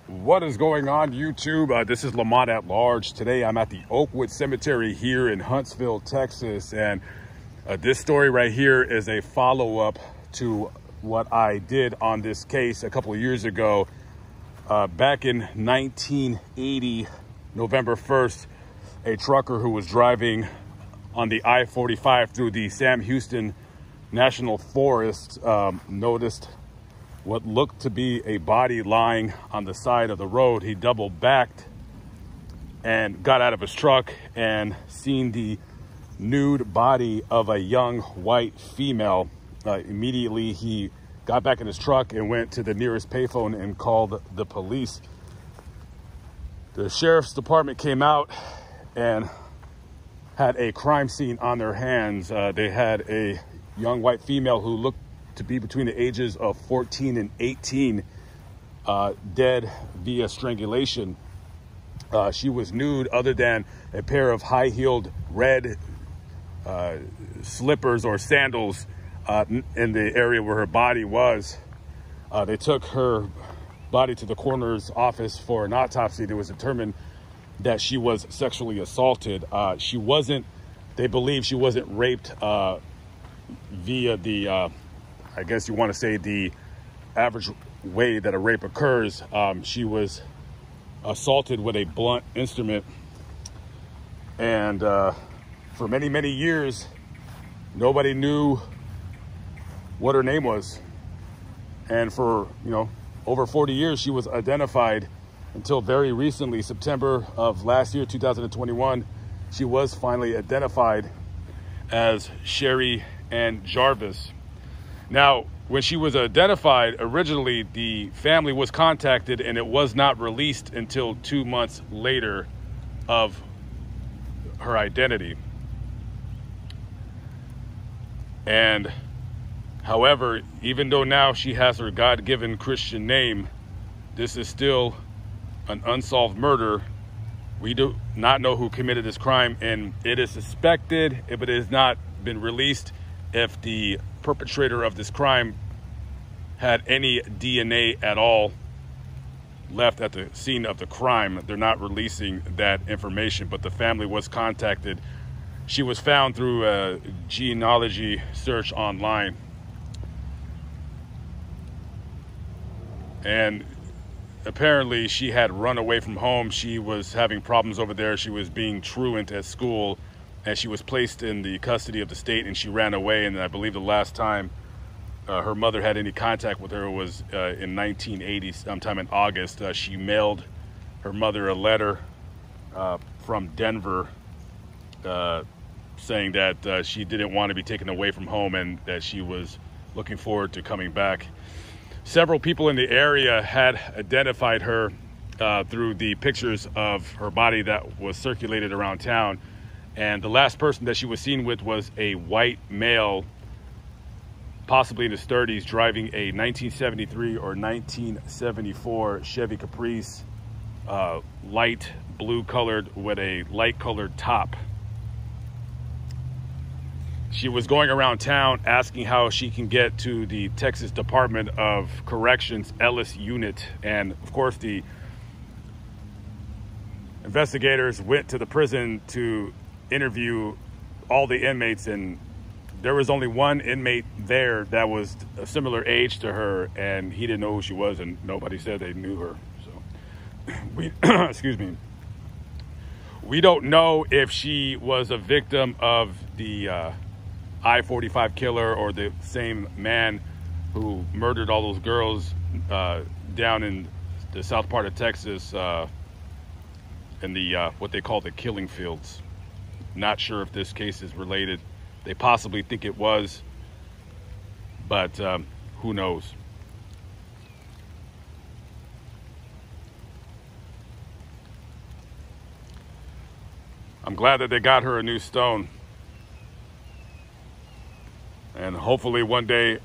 What is going on, YouTube? This is Lamont at Large. Today I'm at the Oakwood Cemetery here in Huntsville, Texas, and this story right here is a follow-up to what I did on this case a couple of years ago. Back in 1980, November 1st, a trucker who was driving on the I-45 through the Sam Houston National Forest noticed what looked to be a body lying on the side of the road. He double backed and got out of his truck and seen the nude body of a young white female. Immediately he got back in his truck and went to the nearest payphone and called the police. The sheriff's department came out and had a crime scene on their hands. They had a young white female who looked to be between the ages of 14 and 18, dead via strangulation. She was nude other than a pair of high-heeled red slippers or sandals in the area where her body was. They took her body to the coroner's office for an autopsy. It was determined that she was sexually assaulted. They believe she wasn't raped via the I guess you want to say the average way that a rape occurs. She was assaulted with a blunt instrument, and for many, many years, nobody knew what her name was. And for, over 40 years, she was identified until very recently, September of last year, 2021, she was finally identified as Sherry Ann Jarvis. Now, when she was identified, originally the family was contacted and it was not released until 2 months later of her identity. And however, even though now she has her God-given Christian name, this is still an unsolved murder. We do not know who committed this crime, and it is suspected, if it has not been released, if the perpetrator of this crime had any DNA at all left at the scene of the crime. They're not releasing that information, but the family was contacted. She was found through a genealogy search online. And apparently she had run away from home. She was having problems over there. She was being truant at school, and she was placed in the custody of the state, and she ran away. And I believe the last time her mother had any contact with her was in 1980, sometime in August. She mailed her mother a letter from Denver saying that she didn't want to be taken away from home and that she was looking forward to coming back. Several people in the area had identified her through the pictures of her body that was circulated around town. And the last person that she was seen with was a white male, possibly in his 30s, driving a 1973 or 1974 Chevy Caprice, light blue colored with a light colored top. She was going around town asking how she can get to the Texas Department of Corrections Ellis unit. And of course, the investigators went to the prison to interview all the inmates, and there was only one inmate there that was a similar age to her, and he didn't know who she was, and nobody said they knew her. So we excuse me, we don't know if she was a victim of the I-45 killer or the same man who murdered all those girls down in the south part of Texas in the what they call the killing fields. Not sure if this case is related. They possibly think it was, but who knows? I'm glad that they got her a new stone. And hopefully one day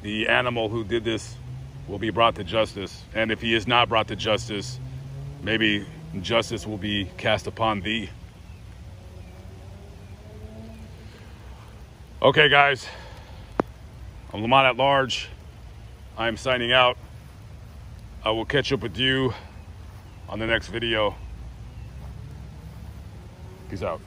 the animal who did this will be brought to justice. And if he is not brought to justice, maybe justice will be cast upon thee. Okay, guys, I'm Lamont at Large. I'm signing out. I will catch up with you on the next video. Peace out.